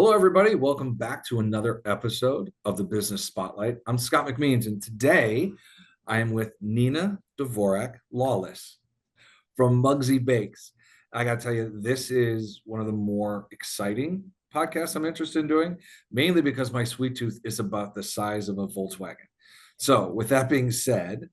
Hello, everybody. Welcome back to another episode of the Business Spotlight. I'm Scott McMeans, and today I am with Nina Dvorak-Lawless from Mugsy Bakes. I got to tell you, this is one of the more exciting podcasts I'm interested in doing, mainly because my sweet tooth is about the size of a Volkswagen. So, with that being said,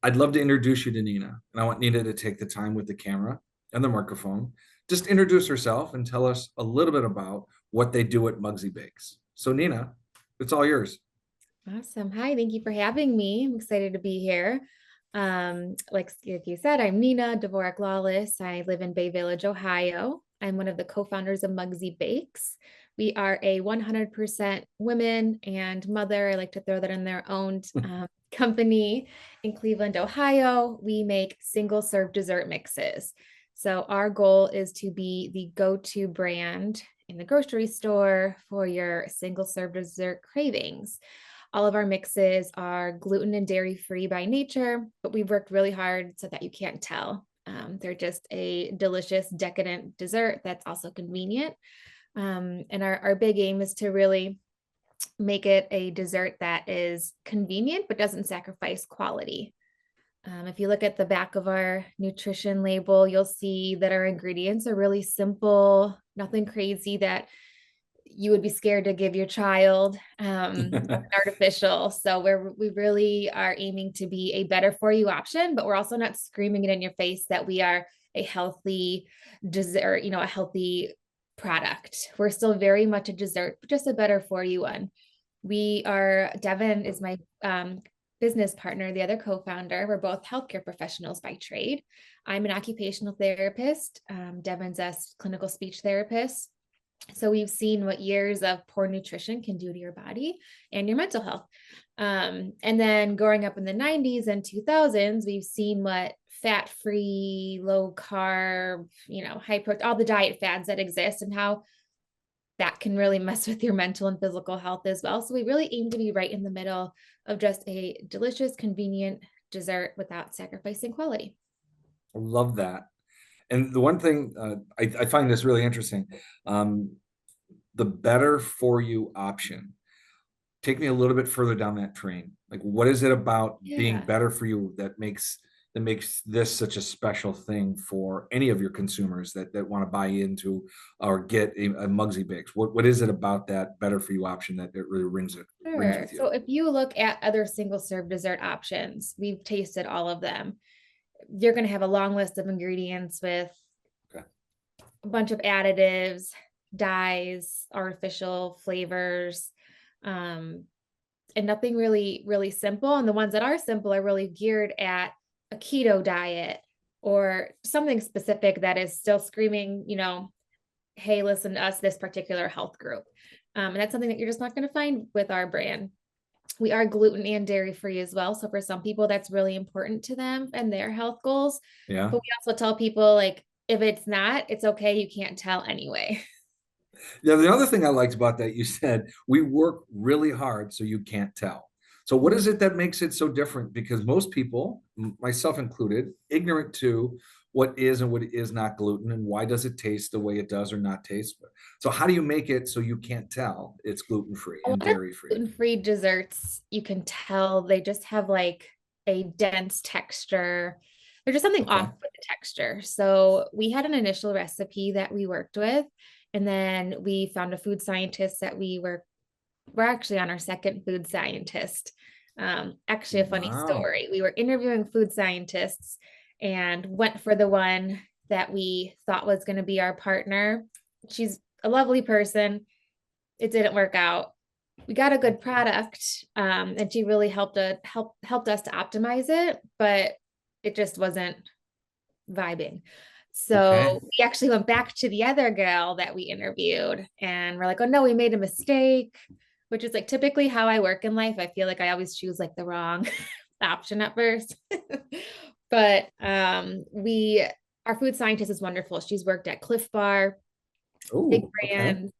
I'd love to introduce you to Nina, and I want Nina to take the time with the camera and the microphone. Just introduce herself and tell us a little bit about what they do at Mugsy Bakes. So, Nina, it's all yours. Awesome. Hi, thank you for having me. I'm excited to be here. Like you said, I'm Nina Dvorak-Lawless. I live in Bay Village, Ohio. I'm one of the co-founders of Mugsy Bakes. We are a 100% women and mother. I like to throw that in their own company in Cleveland, Ohio. We make single serve dessert mixes. So our goal is to be the go-to brand in the grocery store for your single serve dessert cravings. All of our mixes are gluten and dairy free by nature, but we've worked really hard so that you can't tell. They're just a delicious, decadent dessert that's also convenient. And our big aim is to really make it a dessert that is convenient, but doesn't sacrifice quality. If you look at the back of our nutrition label, you'll see that our ingredients are really simple, nothing crazy that you would be scared to give your child, artificial. So we really are aiming to be a better for you option, but we're also not screaming it in your face that we are a healthy dessert, a healthy product. We're still very much a dessert, but just a better for you one. Devon is my business partner, the other co-founder. We're both healthcare professionals by trade. I'm an occupational therapist. Devon's a clinical speech therapist. So we've seen what years of poor nutrition can do to your body and your mental health. And then growing up in the 90s and 2000s, we've seen what fat-free, low carb, high protein, all the diet fads that exist and how that can really mess with your mental and physical health as well. So we really aim to be right in the middle of just a delicious, convenient dessert without sacrificing quality. I love that. And the one thing I find this really interesting, the better for you option. Take me a little bit further down that train. Like, what is it about being Yeah. better for you that makes this such a special thing for any of your consumers that want to buy into or get a Mugsy Bakes? What is it about that better for you option that it really rings Sure. with you? So if you look at other single serve dessert options, we've tasted all of them. You're going to have a long list of ingredients with Okay. a bunch of additives, dyes, artificial flavors, um, and nothing really, really simple. And the ones that are simple are really geared at a keto diet or something specific that is still screaming, hey, listen to us, this particular health group. And that's something that you're just not going to find with our brand. We are gluten and dairy free as well. So for some people, that's really important to them and their health goals. Yeah. But we also tell people, like, if it's not, it's okay. You can't tell anyway. Yeah. The other thing I liked about that, you said we work really hard so you can't tell. So what is it that makes it so different? Because most people, myself included, ignorant to what is and what is not gluten and why does it taste the way it does or not taste. So how do you make it so you can't tell it's gluten free A and lot of dairy free? gluten-free desserts, you can tell they just have like a dense texture. There's just something Okay. off with the texture. So we had an initial recipe that we worked with, and then we found a food scientist that we're actually on our second food scientist. Actually, a funny Wow. story. We were interviewing food scientists and went for the one that we thought was going to be our partner. She's a lovely person. It didn't work out. We got a good product, and she really helped us to optimize it, but it just wasn't vibing. Okay. So we actually went back to the other girl that we interviewed and we're like, oh no, we made a mistake, which is like typically how I work in life. I feel like I always choose like the wrong option at first. But we our food scientist is wonderful. She's worked at Cliff Bar, big Oh, okay. brand,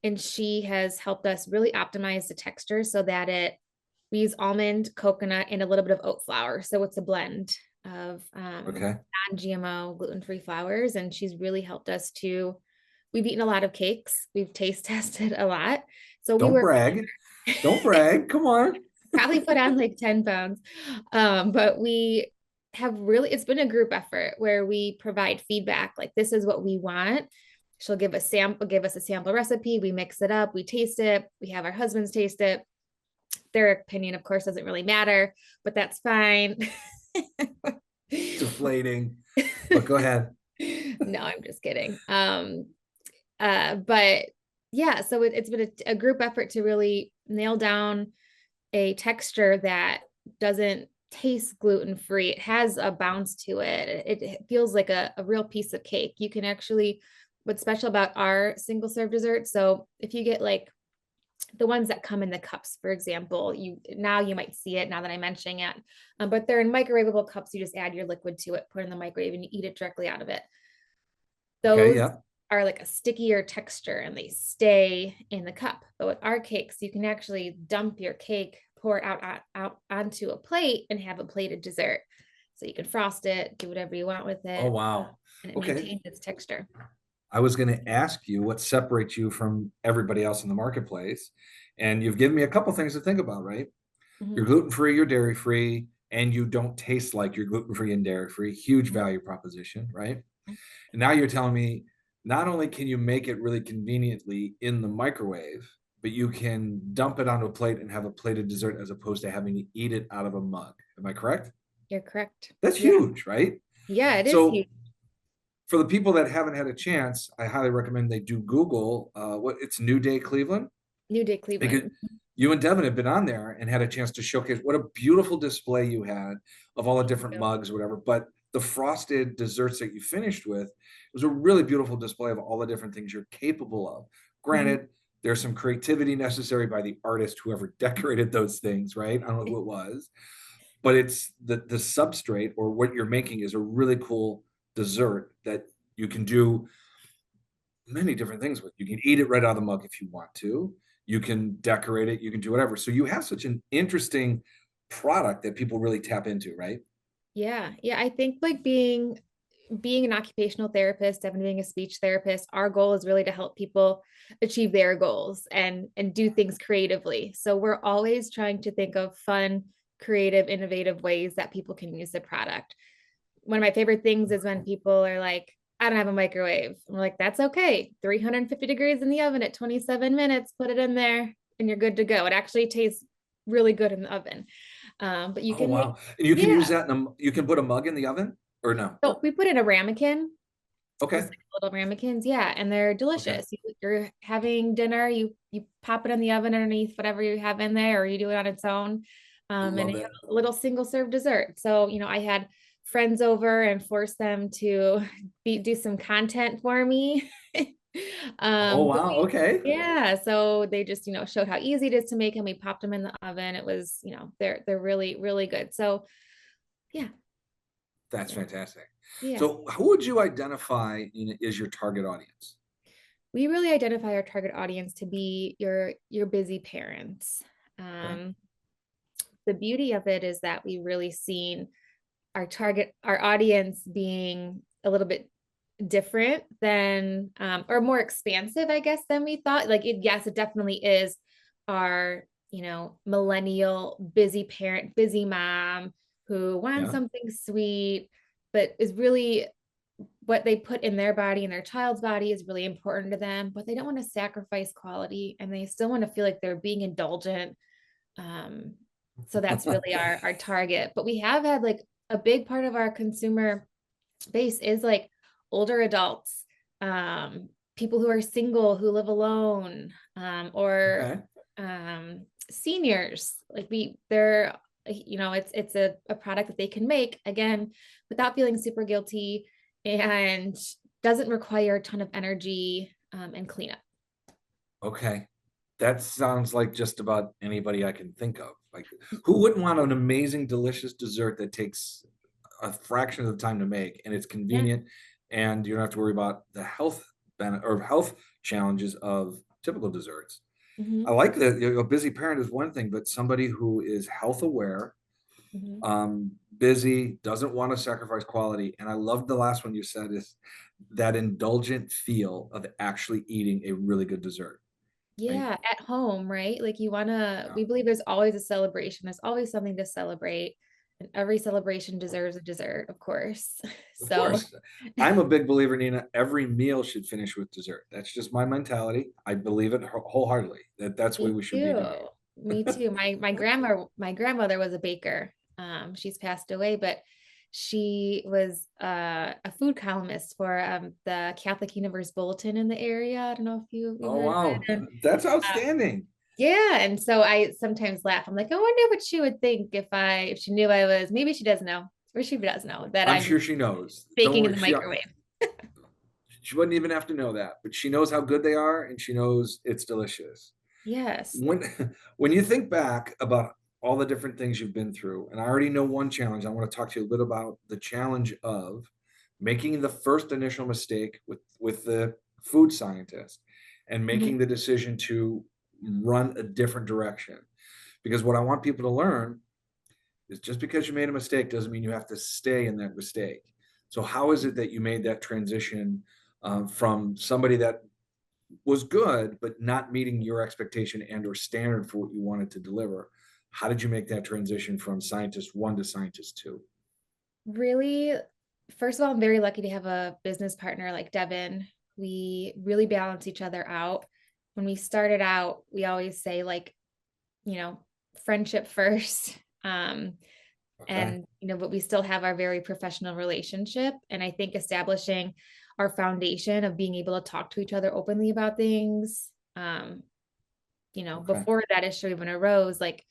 and she has helped us really optimize the texture so that we use almond, coconut, and a little bit of oat flour. So it's a blend of Okay. non-GMO gluten-free flours. And she's really helped us to we've eaten a lot of cakes. We've taste tested a lot. So we Don't were brag. Don't brag. Come on. probably put on like 10 pounds. But we have really, it's been a group effort where we provide feedback like, this is what we want. She'll give us a sample recipe. We mix it up, we taste it, we have our husbands taste it. Their opinion, of course, doesn't really matter, but that's fine. Deflating. But go ahead. No, I'm just kidding. But yeah, so it's been a group effort to really nail down a texture that doesn't taste gluten free. It has a bounce to it. It feels like a real piece of cake. You can actually, what's special about our single serve dessert. So if you get like the ones that come in the cups, for example, you might see it now that I'm mentioning it, but they're in microwavable cups. You just add your liquid to it, put it in the microwave, and you eat it directly out of it. Okay, Those yeah. are like a stickier texture and they stay in the cup. But with our cakes, you can actually dump your cake, pour it out onto a plate, and have a plated dessert. So you can frost it, do whatever you want with Oh, it, wow. and it Okay. maintains its texture. I was going to ask you what separates you from everybody else in the marketplace. And you've given me a couple things to think about, right? You're Mhm. gluten free, you're dairy free, and you don't taste like you're gluten free and dairy free. Huge value proposition, right? And now you're telling me not only can you make it really conveniently in the microwave, but you can dump it onto a plate and have a plated dessert as opposed to having to eat it out of a mug. Am I correct? You're correct. That's Yeah. huge, right? Yeah, it is huge. So for the people that haven't had a chance, I highly recommend they do Google what it's New Day Cleveland, New Day because Cleveland. you and Devon have been on there and had a chance to showcase what a beautiful display you had of all the Thank different you. mugs, whatever. But the frosted desserts that you finished with, it was a really beautiful display of all the different things you're capable of. Mhm. Granted, there's some creativity necessary by the artist, whoever decorated those things, right? I don't know who it was, but it's the substrate or what you're making is a really cool dessert that you can do many different things with. You can eat it right out of the mug if you want to. You can decorate it. You can do whatever. So you have such an interesting product that people really tap into, right? Yeah, yeah. I think like being an occupational therapist, Devin being a speech therapist, our goal is really to help people achieve their goals and do things creatively. So we're always trying to think of fun, creative, innovative ways that people can use the product. One of my favorite things is when people are like, I don't have a microwave. I'm like, that's okay. 350 degrees in the oven at 27 minutes, put it in there and you're good to go. It actually tastes really good in the oven. But you Oh can make, wow! And you can use yeah. that in a, you can put a mug in the oven or no? So we put in a ramekin, just Okay. like little ramekins, yeah, and they're Okay. delicious. You're having dinner, you pop it in the oven underneath whatever you have in there, or you do it on its own, and Love you have it. a little single serve dessert. So I had friends over and forced them to do some content for me. Oh But wow. Okay. yeah, so they just showed how easy it is to make, and we popped them in the oven. It was they're really really good. So yeah, That's yeah, fantastic. yeah. So who would you identify is your target audience? We really identify our target audience to be your busy parents. Okay. Um, the beauty of it is that we really seen our audience being a little bit different than or more expansive, I guess, than we thought. Like yes, it definitely is our millennial busy parent, busy mom who wants Yeah. something sweet, but is really what they put in their body and their child's body is really important to them, but they don't want to sacrifice quality and they still want to feel like they're being indulgent. Um, so that's really our target. But we have had like a big part of our consumer base is like older adults, people who are single, who live alone, or Okay. seniors. Like they're it's a product that they can make again without feeling super guilty and doesn't require a ton of energy and cleanup. Okay. That sounds like just about anybody I can think of. Like, who wouldn't want an amazing, delicious dessert that takes a fraction of the time to make and it's Yeah. convenient and you don't have to worry about the health benefit or health challenges of typical desserts? I Mhm. like that a busy parent is one thing, but somebody who is health aware Mhm. Busy, doesn't want to sacrifice quality. And I love the last one you said is that indulgent feel of actually eating a really good dessert, right? Yeah, at home, right? Like you want to, Yeah, we believe there's always a celebration. There's always something to celebrate. And every celebration deserves a dessert, of course. of So, course. I'm a big believer, Nina. Every meal should finish with dessert. That's just my mentality. I believe it wholeheartedly that that's the way me we should be too. doing it. Me too. My grandmother was a baker. She's passed away, but she was a food columnist for the Catholic Universe Bulletin in the area. I don't know if you've Oh heard of wow, it. And that's uh, outstanding. yeah, and so I sometimes laugh. I'm like, I wonder what she would think if she knew I was. Maybe she does know, or she does know that I'm I'm sure she knows. Don't baking in worry, the microwave. she wouldn't even have to know that, but she knows how good they are and she knows it's delicious. Yes. When when you think back about all the different things you've been through, and I already know one challenge, I want to talk to you a little about the challenge of making the first initial mistake with the food scientist and Mhm. making the decision to run a different direction. Because what I want people to learn is just because you made a mistake doesn't mean you have to stay in that mistake. So how is it that you made that transition from somebody that was good but not meeting your expectation and or standard for what you wanted to deliver? How did you make that transition from scientist one to scientist two? Really, first of all, I'm very lucky to have a business partner like Devon. We really balance each other out. When we started out, we always say like, you know, friendship first. Okay. And but we still have our very professional relationship. And I think establishing our foundation of being able to talk to each other openly about things, Okay. before that issue even arose, like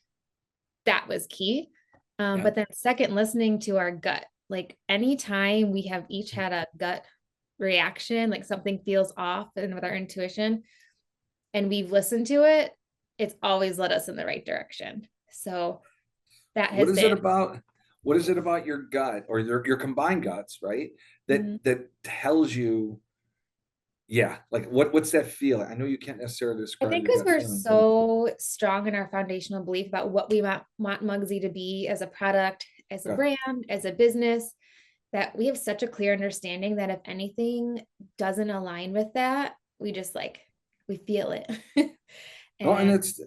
that was key. Yeah. But then second, listening to our gut. Like anytime we have each had a gut reaction, like something feels off and with our intuition, and we've listened to it, it's always led us in the right direction. So that What has is it been. about? What is it about your gut or your combined guts, right? That Mhm. that tells you, yeah, like what's that feeling? I know you can't necessarily I describe think your because gut we're feeling, but so strong in our foundational belief about what we want Mugsy to be as a product, as a okay. brand, as a business, that we have such a clear understanding that if anything doesn't align with that, we just like, we feel it. Oh, and And it's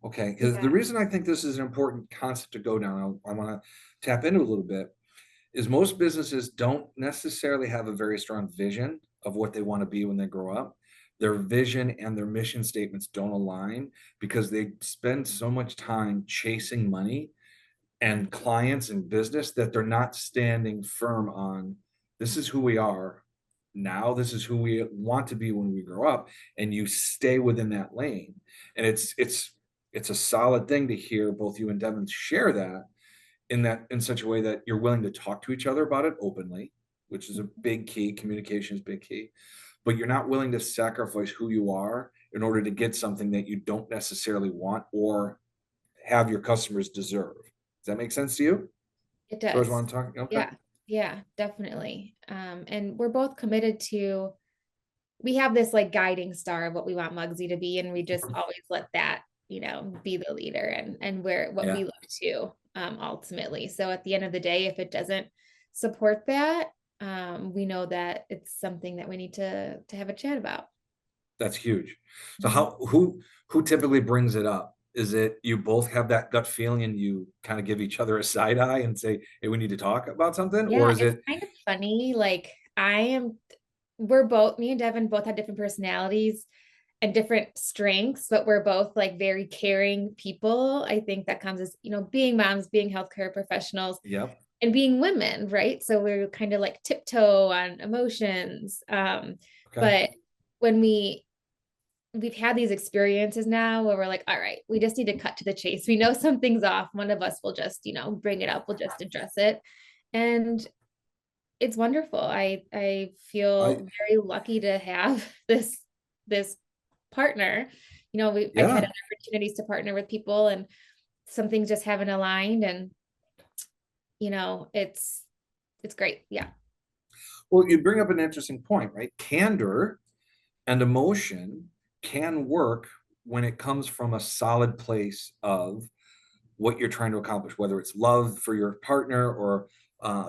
okay because the yeah, reason I think this is an important concept to go down, I want to tap into a little bit, is most businesses don't necessarily have a very strong vision of what they want to be when they grow up. Their vision and their mission statements don't align because they spend so much time chasing money and clients and business that they're not standing firm on this is who we are now, this is who we want to be when we grow up, and you stay within that lane. And it's a solid thing to hear both you and Devin share that in such a way that you're willing to talk to each other about it openly, which is a big key. Communication is big key, but you're not willing to sacrifice who you are in order to get something that you don't necessarily want or have your customers deserve. Does that make sense to you? it Towards what does. I'm talking? Okay. Yeah, yeah, definitely. And we're both committed to, we have this like guiding star of what we want Mugsy to be, and we just always let that, be the leader and where what Yeah, we look to ultimately. So at the end of the day, if it doesn't support that, we know that it's something that we need to have a chat about. that's huge. So Mhm. who typically brings it up? Is it you both have that gut feeling and you kind of give each other a side eye and say, "Hey, we need to talk about something," or Yeah, is it's it kind of funny. Like we're both, me and Devin both have different personalities and different strengths, but we're both like very caring people. I think that comes as, being moms, being healthcare professionals, yep. and being women, right? So we're kind of like tiptoe on emotions. Okay. But when we've had these experiences now where we're like, all right, we just need to cut to the chase. We know something's off. One of us will just, bring it up, we'll just address it. And it's wonderful. I I feel very lucky to have this partner. I've had yeah. other opportunities to partner with people, and some things just haven't aligned, and it's great. Yeah. Well, you bring up an interesting point, right? Candor and emotion can work when it comes from a solid place of what you're trying to accomplish, whether it's love for your partner or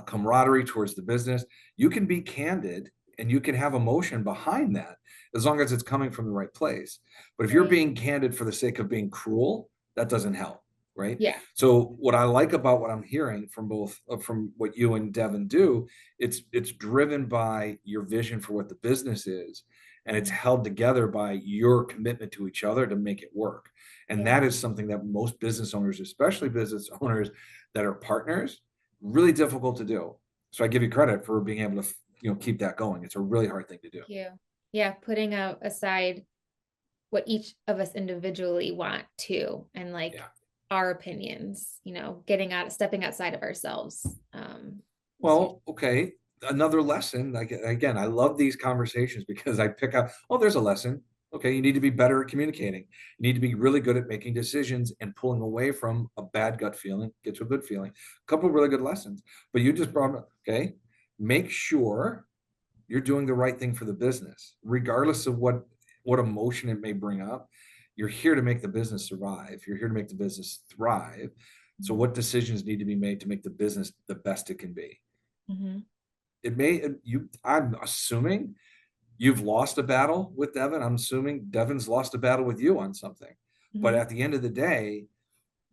camaraderie towards the business. You can be candid and you can have emotion behind that as long as it's coming from the right place. But if you're Right. being candid for the sake of being cruel, that doesn't help, right? Yeah. So what I like about what I'm hearing from both from what you and Devon do, it's driven by your vision for what the business is, and it's Mhm. held together by your commitment to each other to make it work. And Yeah. that is something that most business owners, especially business owners that are partners, really difficult to do. So I give you credit for being able to, keep that going. It's a really hard thing to do. Thank you. Yeah, putting out aside what each of us individually want to, and like Yeah. our opinions, getting out, stepping outside of ourselves. Is huge. Well, okay. Another lesson. Like again, I love these conversations because I pick up, oh, there's a lesson. Okay, you need to be better at communicating. You need to be really good at making decisions and pulling away from a bad gut feeling, get to a good feeling. A couple of really good lessons. But you just brought up, okay, make sure you're doing the right thing for the business, regardless of what emotion it may bring up. You're here to make the business survive. You're here to make the business thrive. So Mhm. what decisions need to be made to make the business the best it can be? Mhm. It may you I'm assuming you've lost a battle with Devon. I'm assuming Devon's lost a battle with you on something. But Mhm. at the end of the day,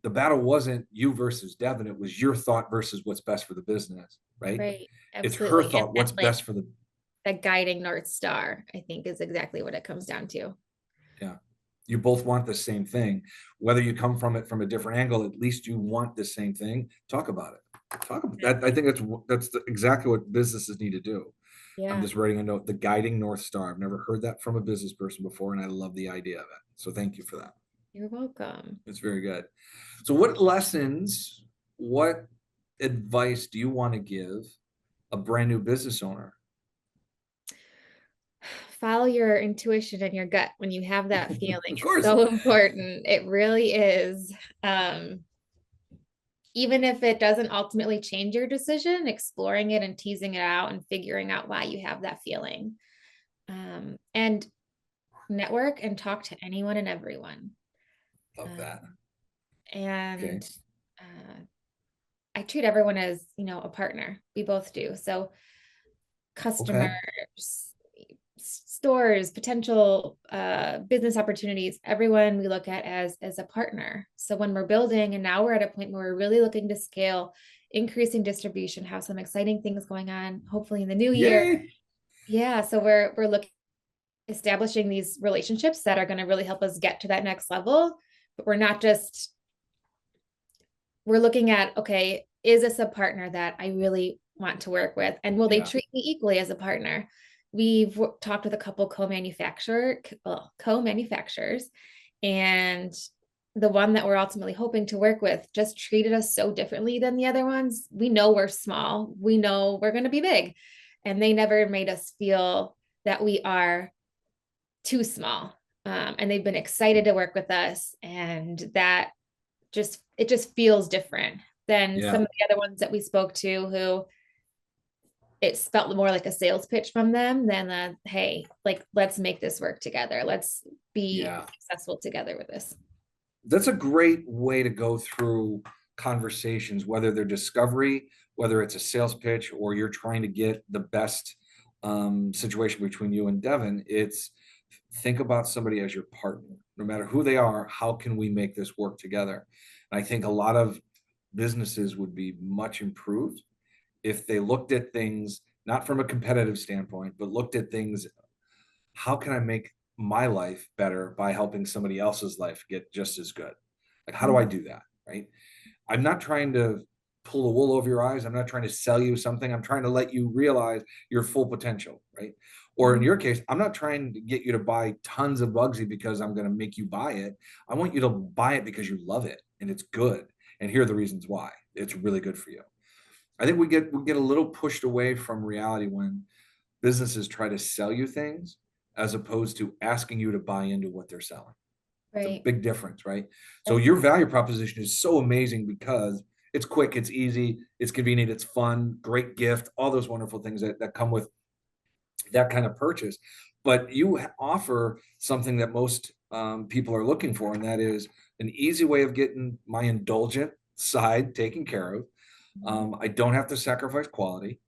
the battle wasn't you versus Devon. It was your thought versus what's best for the business, right? Right. It's her Absolutely. And thought, that what's like best for the that guiding North Star, I think, is exactly what it comes down to. yeah. You both want the same thing. Whether you come from it from a different angle, at least you want the same thing. Talk about it. Talk about that. I Exactly. think exactly what businesses need to do. I'm Yeah. just writing a note, the guiding North Star. I've never heard that from a business person before, and I love the idea of it. So thank you for that. You're welcome. It's very good. So, what advice do you want to give a brand new business owner? Follow your intuition and your gut when you have that feeling. Of It's course. so important. It really is. Um, Even if it doesn't ultimately change your decision, exploring it and teasing it out and figuring out why you have that feeling. And network and talk to anyone and everyone. Love that. Um, and Okay. uh, I treat everyone as, a partner. We both do. So customers, Okay. stores, potential business opportunities, everyone we look at as a partner. So when we're building, and now we're at a point where we're really looking to scale, increasing distribution, have some exciting things going on, hopefully in the new year. Yay. Yeah, so we're looking establishing these relationships that are going to really help us get to that next level. But we're looking at, okay, is this a partner that I really want to work with? And will they Yeah. treat me equally as a partner? We've talked with a couple co-manufacturers, and the one that we're ultimately hoping to work with just treated us so differently than the other ones. We know we're small, we know we're going to be big, and they never made us feel that we are too small. And they've been excited to work with us, and that just feels different than some Yeah. of the other ones that we spoke to, who it felt more like a sales pitch from them than hey, like, let's make this work together, let's be Yeah. successful together with this. That's a great way to go through conversations, whether they're discovery, whether it's a sales pitch, or you're trying to get the best situation between you and Devon. It's think about somebody as your partner, no matter who they are. How can we make this work together? And I think a lot of businesses would be much improved if they looked at things not from a competitive standpoint, but looked at things, how can I make my life better by helping somebody else's life get just as good? Like, how do I Mhm. do that? Right. I'm not trying to pull the wool over your eyes. I'm not trying to sell you something. I'm trying to let you realize your full potential. Right. Or in Mhm. your case, I'm not trying to get you to buy tons of Bugsy because I'm going to make you buy it. I want you to buy it because you love it and it's good. And here are the reasons why it's really good for you. I think we get a little pushed away from reality when businesses try to sell you things as opposed to asking you to buy into what they're selling. It's a Right. big difference, right? So your Definitely. value proposition is so amazing because it's quick, it's easy, it's convenient, it's fun, great gift, all those wonderful things that come with that kind of purchase. But you offer something that most people are looking for, and that is an easy way of getting my indulgent side taken care of. Mhm. I don't have to sacrifice quality,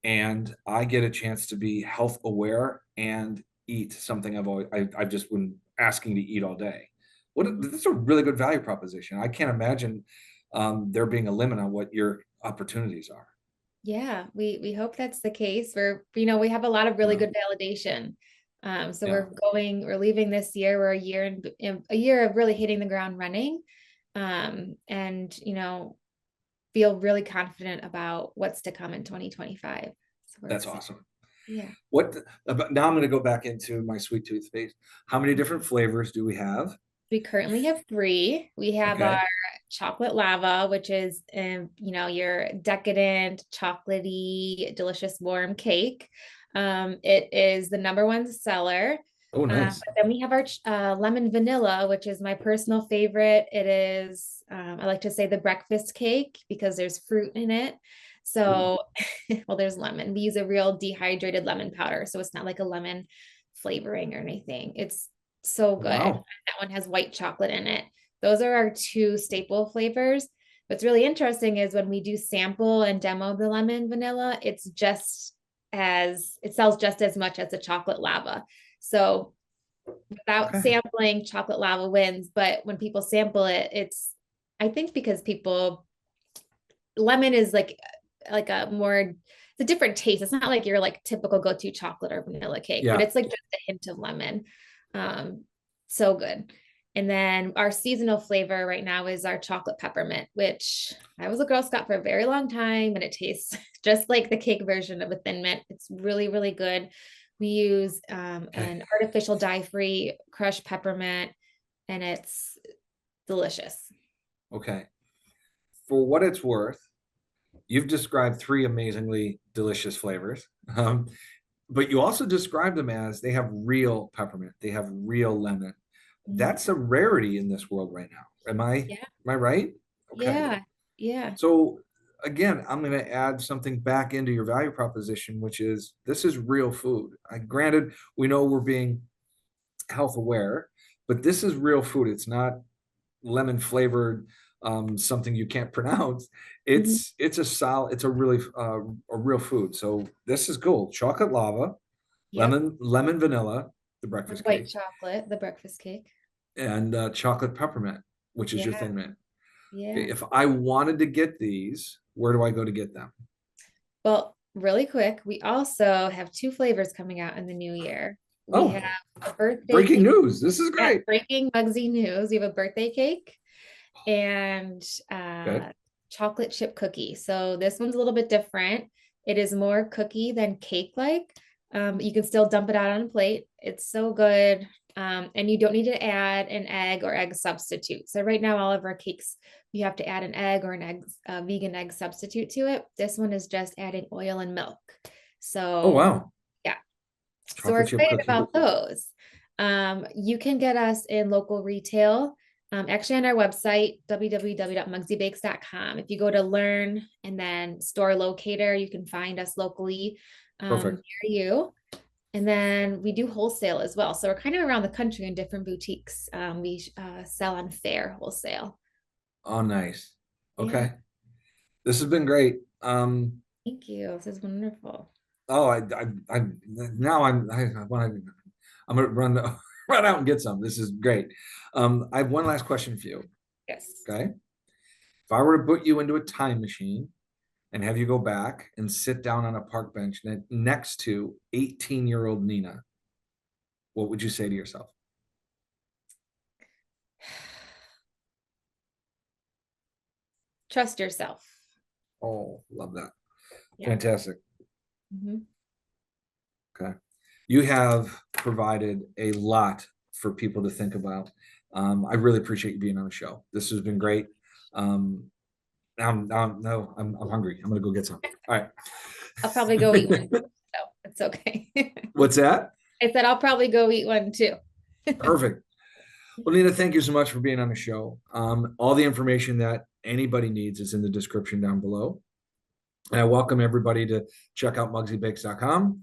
and I get a chance to be health aware and eat something I've just been asking to eat all day. Mhm. That's a really good value proposition. I can't imagine there being a limit on what your opportunities are. Yeah, we hope that's the case. We have a lot of really Yeah, good validation. So yeah, we're leaving this year. We're a year of really hitting the ground running. And feel really confident about what's to come in 2025. So we're that's excited. awesome. Yeah. What now? I'm going to go back into my sweet tooth phase. How many different flavors do we have? We currently have three. We have our Okay. chocolate lava, which is, your decadent, chocolatey, delicious warm cake. It is the number one seller. Oh, nice. But then we have our lemon vanilla, which is my personal favorite. It is, I like to say the breakfast cake because there's fruit in it. Ooh, So, well, there's lemon. We use a real dehydrated lemon powder. So it's not like a lemon flavoring or anything. It's so good. wow. That one has white chocolate in it. Those are our two staple flavors. What's really interesting is when we do sample and demo the lemon vanilla, it sells just as much as the chocolate lava. So without Okay. sampling, chocolate lava wins. But when people sample it, I think because lemon is like it's a different taste. It's not like your like typical go-to chocolate or vanilla cake, but Yeah. it's like just a hint of lemon. Um, so good. And then our seasonal flavor right now is our chocolate peppermint, which I was a Girl Scout for a very long time, and it tastes just like the cake version of a Thin Mint. It's really, really good. We use Okay. an artificial dye-free crushed peppermint, and it's delicious. Okay. For what it's worth, you've described three amazingly delicious flavors. But you also described them as they have real peppermint, they have real lemon. Mhm. That's a rarity in this world right now. Yeah, Am I right? Okay. yeah, yeah. So again, I'm going to add something back into your value proposition, which is this is real food. Granted, we know we're being health aware, but this is real food. It's not lemon flavored something you can't pronounce. Mhm. It's a solid. It's a really a real food. So this is cool. Chocolate lava, Yep. lemon vanilla, the With breakfast white cake, chocolate, the breakfast cake. and chocolate peppermint, which is your Yeah, thin mint. Okay, yeah. if I wanted to get these, where do I go to get them? Well, really quick, we also have two flavors coming out in the new year. We Oh, have a birthday breaking cake. news! This is Yeah, great. breaking Mugsy news. We have a birthday cake and Okay. chocolate chip cookie. So this one's a little bit different. It is more cookie than cake like. You can still dump it out on a plate. It's so good. And you don't need to add an egg or egg substitute. So right now, all of our cakes, you have to add an egg or vegan egg substitute to it. This one is just adding oil and milk. Oh So wow, yeah, so we're chocolate chip excited cookie. about those. You can get us in local retail, actually on our website, www.mugsybakes.com. If you go to learn and then store locator, you can find us locally Perfect. near you. And then we do wholesale as well. So we're kind of around the country in different boutiques. We sell on fair wholesale. Oh, nice. Yeah, Okay, this has been great. thank you. This is wonderful. Oh, I now I want to. I'm gonna run run out and get some. This is great. I have one last question for you. Yes. Okay, if I were to put you into a time machine and have you go back and sit down on a park bench next to 18-year-old Nina, what would you say to yourself? Trust yourself. Oh, love that. Yeah. Fantastic. Mhm. Okay. You have provided a lot for people to think about. I really appreciate you being on the show. This has been great. Um, no, I'm hungry. I'm gonna go get some. All right. I'll probably go eat one. So it's okay. What's that? I said I'll probably go eat one too. Perfect. Well, Nina, thank you so much for being on the show. All the information that anybody needs is in the description down below. And I welcome everybody to check out mugsybakes.com,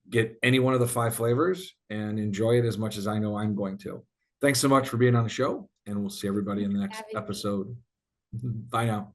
get any one of the five flavors, and enjoy it as much as I know I'm going to. Thanks so much for being on the show, and we'll see everybody in Thanks the for next having me. episode. Bye now.